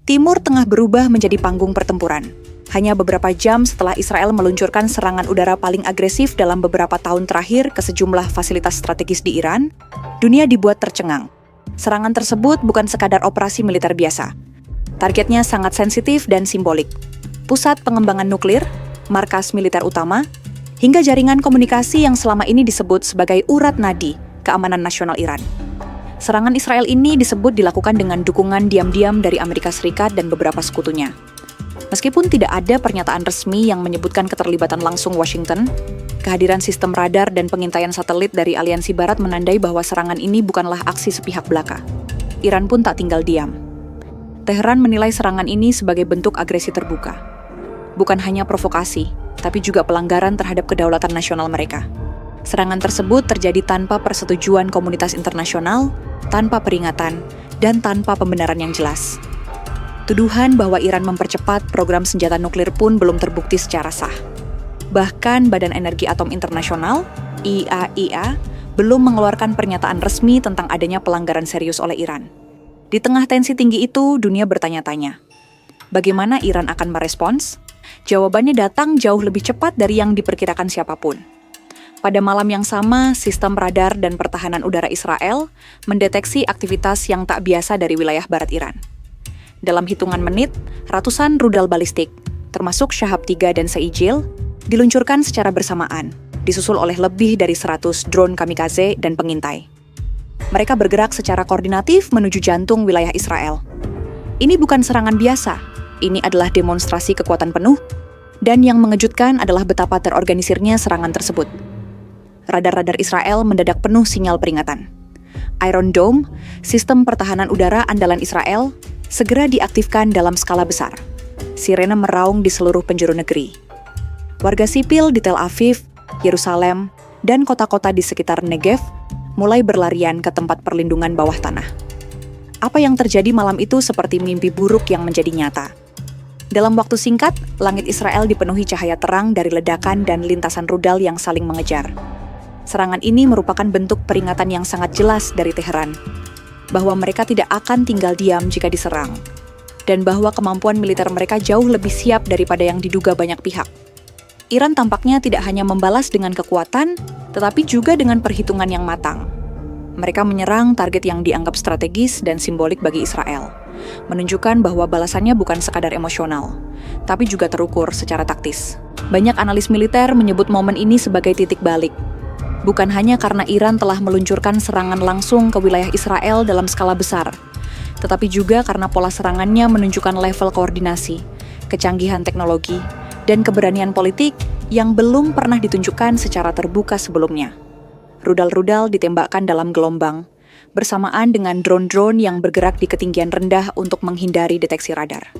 Timur Tengah berubah menjadi panggung pertempuran. Hanya beberapa jam setelah Israel meluncurkan serangan udara paling agresif dalam beberapa tahun terakhir ke sejumlah fasilitas strategis di Iran, dunia dibuat tercengang. Serangan tersebut bukan sekadar operasi militer biasa. Targetnya sangat sensitif dan simbolik. Pusat pengembangan nuklir, markas militer utama, hingga jaringan komunikasi yang selama ini disebut sebagai urat nadi keamanan nasional Iran. Serangan Israel ini disebut dilakukan dengan dukungan diam-diam dari Amerika Serikat dan beberapa sekutunya. Meskipun tidak ada pernyataan resmi yang menyebutkan keterlibatan langsung Washington, kehadiran sistem radar dan pengintaian satelit dari Aliansi Barat menandai bahwa serangan ini bukanlah aksi sepihak belaka. Iran pun tak tinggal diam. Teheran menilai serangan ini sebagai bentuk agresi terbuka. Bukan hanya provokasi, tapi juga pelanggaran terhadap kedaulatan nasional mereka. Serangan tersebut terjadi tanpa persetujuan komunitas internasional, tanpa peringatan, dan tanpa pembenaran yang jelas. Tuduhan bahwa Iran mempercepat program senjata nuklir pun belum terbukti secara sah. Bahkan Badan Energi Atom Internasional, IAEA, belum mengeluarkan pernyataan resmi tentang adanya pelanggaran serius oleh Iran. Di tengah tensi tinggi itu, dunia bertanya-tanya, bagaimana Iran akan merespons? Jawabannya datang jauh lebih cepat dari yang diperkirakan siapapun. Pada malam yang sama, sistem radar dan pertahanan udara Israel mendeteksi aktivitas yang tak biasa dari wilayah barat Iran. Dalam hitungan menit, ratusan rudal balistik, termasuk Shahab 3 dan Seijil, diluncurkan secara bersamaan, disusul oleh lebih dari 100 drone kamikaze dan pengintai. Mereka bergerak secara koordinatif menuju jantung wilayah Israel. Ini bukan serangan biasa, ini adalah demonstrasi kekuatan penuh, dan yang mengejutkan adalah betapa terorganisirnya serangan tersebut. Radar-radar Israel mendadak penuh sinyal peringatan. Iron Dome, sistem pertahanan udara andalan Israel, segera diaktifkan dalam skala besar. Sirene meraung di seluruh penjuru negeri. Warga sipil di Tel Aviv, Yerusalem, dan kota-kota di sekitar Negev mulai berlarian ke tempat perlindungan bawah tanah. Apa yang terjadi malam itu seperti mimpi buruk yang menjadi nyata. Dalam waktu singkat, langit Israel dipenuhi cahaya terang dari ledakan dan lintasan rudal yang saling mengejar. Serangan ini merupakan bentuk peringatan yang sangat jelas dari Teheran, bahwa mereka tidak akan tinggal diam jika diserang, dan bahwa kemampuan militer mereka jauh lebih siap daripada yang diduga banyak pihak. Iran tampaknya tidak hanya membalas dengan kekuatan, tetapi juga dengan perhitungan yang matang. Mereka menyerang target yang dianggap strategis dan simbolik bagi Israel, menunjukkan bahwa balasannya bukan sekadar emosional, tapi juga terukur secara taktis. Banyak analis militer menyebut momen ini sebagai titik balik. Bukan hanya karena Iran telah meluncurkan serangan langsung ke wilayah Israel dalam skala besar, tetapi juga karena pola serangannya menunjukkan level koordinasi, kecanggihan teknologi, dan keberanian politik yang belum pernah ditunjukkan secara terbuka sebelumnya. Rudal-rudal ditembakkan dalam gelombang, bersamaan dengan drone-drone yang bergerak di ketinggian rendah untuk menghindari deteksi radar.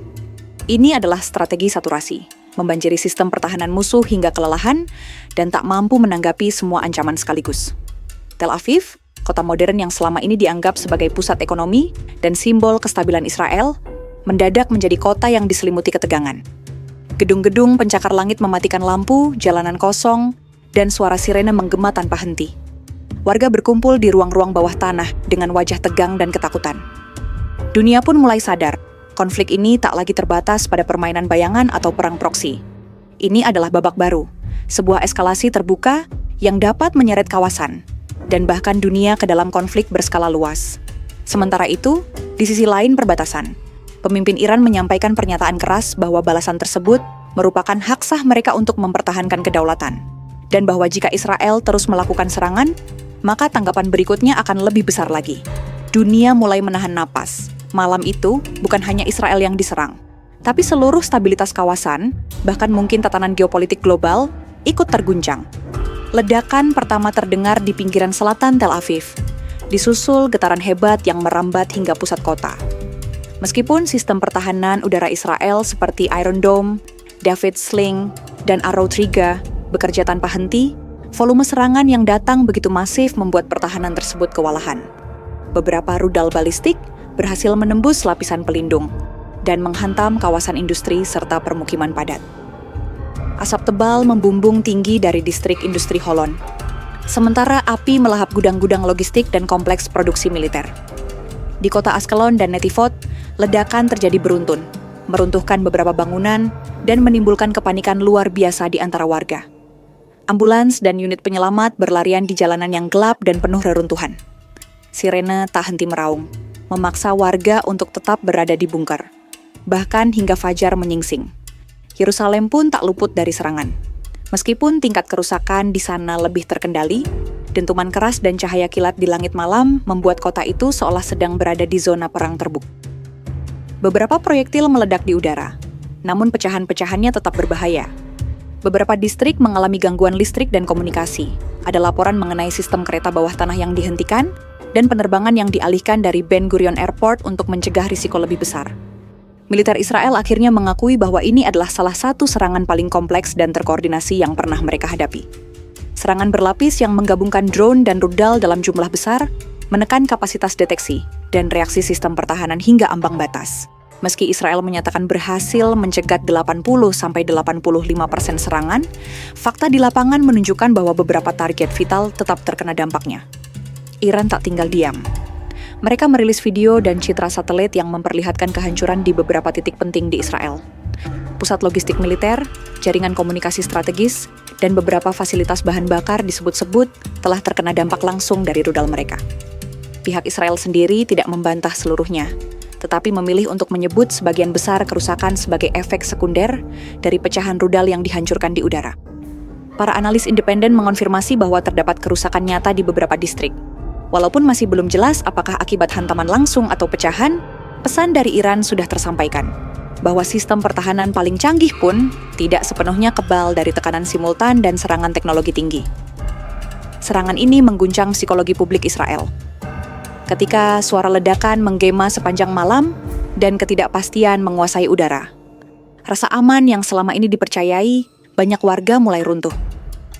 Ini adalah strategi saturasi, membanjiri sistem pertahanan musuh hingga kelelahan dan tak mampu menanggapi semua ancaman sekaligus. Tel Aviv, kota modern yang selama ini dianggap sebagai pusat ekonomi dan simbol kestabilan Israel, mendadak menjadi kota yang diselimuti ketegangan. Gedung-gedung pencakar langit mematikan lampu, jalanan kosong, dan suara sirene menggema tanpa henti. Warga berkumpul di ruang-ruang bawah tanah dengan wajah tegang dan ketakutan. Dunia pun mulai sadar, konflik ini tak lagi terbatas pada permainan bayangan atau perang proksi. Ini adalah babak baru, sebuah eskalasi terbuka yang dapat menyeret kawasan, dan bahkan dunia ke dalam konflik berskala luas. Sementara itu, di sisi lain perbatasan, pemimpin Iran menyampaikan pernyataan keras bahwa balasan tersebut merupakan hak sah mereka untuk mempertahankan kedaulatan, dan bahwa jika Israel terus melakukan serangan, maka tanggapan berikutnya akan lebih besar lagi. Dunia mulai menahan napas. Malam itu, bukan hanya Israel yang diserang, tapi seluruh stabilitas kawasan, bahkan mungkin tatanan geopolitik global, ikut terguncang. Ledakan pertama terdengar di pinggiran selatan Tel Aviv, disusul getaran hebat yang merambat hingga pusat kota. Meskipun sistem pertahanan udara Israel seperti Iron Dome, David Sling, dan Arrow 3 bekerja tanpa henti, volume serangan yang datang begitu masif membuat pertahanan tersebut kewalahan. Beberapa rudal balistik berhasil menembus lapisan pelindung dan menghantam kawasan industri serta permukiman padat. Asap tebal membumbung tinggi dari distrik industri Holon, sementara api melahap gudang-gudang logistik dan kompleks produksi militer. Di kota Askelon dan Netivot, ledakan terjadi beruntun, meruntuhkan beberapa bangunan, dan menimbulkan kepanikan luar biasa di antara warga. Ambulans dan unit penyelamat berlarian di jalanan yang gelap dan penuh reruntuhan. Sirene tak henti meraung, memaksa warga untuk tetap berada di bunker. Bahkan hingga fajar menyingsing. Yerusalem pun tak luput dari serangan. Meskipun tingkat kerusakan di sana lebih terkendali, dentuman keras dan cahaya kilat di langit malam membuat kota itu seolah sedang berada di zona perang terbuka. Beberapa proyektil meledak di udara, namun pecahan-pecahannya tetap berbahaya. Beberapa distrik mengalami gangguan listrik dan komunikasi. Ada laporan mengenai sistem kereta bawah tanah yang dihentikan dan penerbangan yang dialihkan dari Ben Gurion Airport untuk mencegah risiko lebih besar. Militer Israel akhirnya mengakui bahwa ini adalah salah satu serangan paling kompleks dan terkoordinasi yang pernah mereka hadapi. Serangan berlapis yang menggabungkan drone dan rudal dalam jumlah besar, menekan kapasitas deteksi dan reaksi sistem pertahanan hingga ambang batas. Meski Israel menyatakan berhasil mencegat 80-85% serangan, fakta di lapangan menunjukkan bahwa beberapa target vital tetap terkena dampaknya. Iran tak tinggal diam. Mereka merilis video dan citra satelit yang memperlihatkan kehancuran di beberapa titik penting di Israel. Pusat logistik militer, jaringan komunikasi strategis, dan beberapa fasilitas bahan bakar disebut-sebut telah terkena dampak langsung dari rudal mereka. Pihak Israel sendiri tidak membantah seluruhnya, tetapi memilih untuk menyebut sebagian besar kerusakan sebagai efek sekunder dari pecahan rudal yang dihancurkan di udara. Para analis independen mengonfirmasi bahwa terdapat kerusakan nyata di beberapa distrik. Walaupun masih belum jelas apakah akibat hantaman langsung atau pecahan, pesan dari Iran sudah tersampaikan, bahwa sistem pertahanan paling canggih pun tidak sepenuhnya kebal dari tekanan simultan dan serangan teknologi tinggi. Serangan ini mengguncang psikologi publik Israel. Ketika suara ledakan menggema sepanjang malam dan ketidakpastian menguasai udara, rasa aman yang selama ini dipercayai, banyak warga mulai runtuh.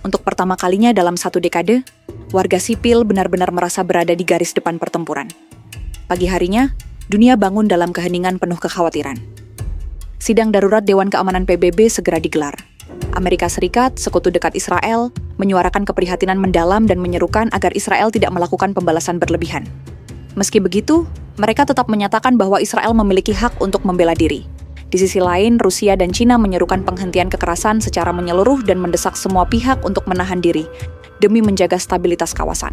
Untuk pertama kalinya dalam 1 dekade, warga sipil benar-benar merasa berada di garis depan pertempuran. Pagi harinya, dunia bangun dalam keheningan penuh kekhawatiran. Sidang darurat Dewan Keamanan PBB segera digelar. Amerika Serikat, sekutu dekat Israel, menyuarakan keprihatinan mendalam dan menyerukan agar Israel tidak melakukan pembalasan berlebihan. Meski begitu, mereka tetap menyatakan bahwa Israel memiliki hak untuk membela diri. Di sisi lain, Rusia dan Cina menyerukan penghentian kekerasan secara menyeluruh dan mendesak semua pihak untuk menahan diri demi menjaga stabilitas kawasan.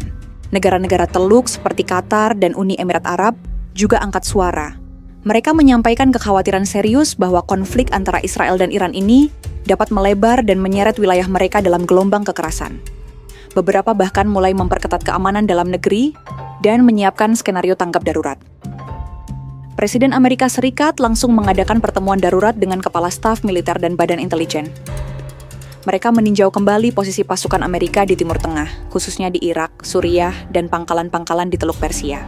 Negara-negara Teluk seperti Qatar dan Uni Emirat Arab juga angkat suara. Mereka menyampaikan kekhawatiran serius bahwa konflik antara Israel dan Iran ini dapat melebar dan menyeret wilayah mereka dalam gelombang kekerasan. Beberapa bahkan mulai memperketat keamanan dalam negeri dan menyiapkan skenario tanggap darurat. Presiden Amerika Serikat langsung mengadakan pertemuan darurat dengan kepala staf militer dan badan intelijen. Mereka meninjau kembali posisi pasukan Amerika di Timur Tengah, khususnya di Irak, Suriah, dan pangkalan-pangkalan di Teluk Persia.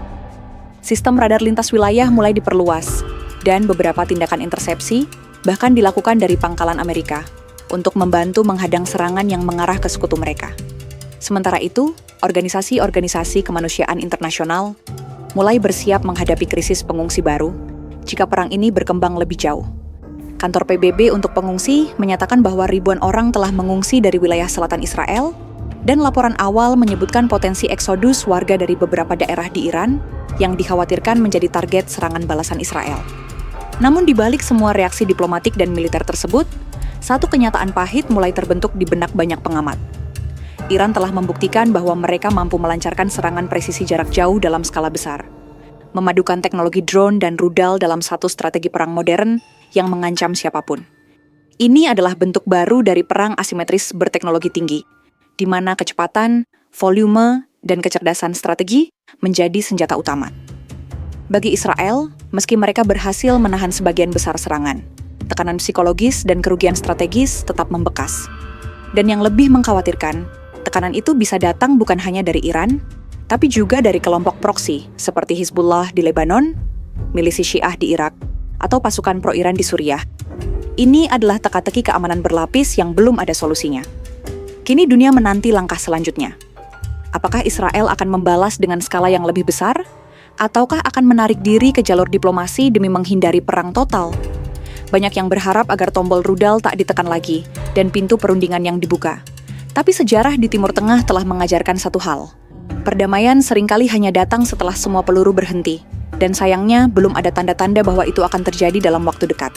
Sistem radar lintas wilayah mulai diperluas, dan beberapa tindakan intersepsi bahkan dilakukan dari pangkalan Amerika untuk membantu menghadang serangan yang mengarah ke sekutu mereka. Sementara itu, organisasi-organisasi kemanusiaan internasional mulai bersiap menghadapi krisis pengungsi baru jika perang ini berkembang lebih jauh. Kantor PBB untuk pengungsi menyatakan bahwa ribuan orang telah mengungsi dari wilayah selatan Israel, dan laporan awal menyebutkan potensi eksodus warga dari beberapa daerah di Iran yang dikhawatirkan menjadi target serangan balasan Israel. Namun di balik semua reaksi diplomatik dan militer tersebut, satu kenyataan pahit mulai terbentuk di benak banyak pengamat. Iran telah membuktikan bahwa mereka mampu melancarkan serangan presisi jarak jauh dalam skala besar, memadukan teknologi drone dan rudal dalam satu strategi perang modern yang mengancam siapapun. Ini adalah bentuk baru dari perang asimetris berteknologi tinggi, di mana kecepatan, volume, dan kecerdasan strategi menjadi senjata utama. Bagi Israel, meski mereka berhasil menahan sebagian besar serangan, tekanan psikologis dan kerugian strategis tetap membekas. Dan yang lebih mengkhawatirkan, tekanan itu bisa datang bukan hanya dari Iran, tapi juga dari kelompok proksi seperti Hizbullah di Lebanon, milisi Syiah di Irak, atau pasukan pro-Iran di Suriah. Ini adalah teka-teki keamanan berlapis yang belum ada solusinya. Kini dunia menanti langkah selanjutnya. Apakah Israel akan membalas dengan skala yang lebih besar? Ataukah akan menarik diri ke jalur diplomasi demi menghindari perang total? Banyak yang berharap agar tombol rudal tak ditekan lagi dan pintu perundingan yang dibuka. Tapi sejarah di Timur Tengah telah mengajarkan satu hal. Perdamaian seringkali hanya datang setelah semua peluru berhenti, Dan sayangnya, belum ada tanda-tanda bahwa itu akan terjadi dalam waktu dekat.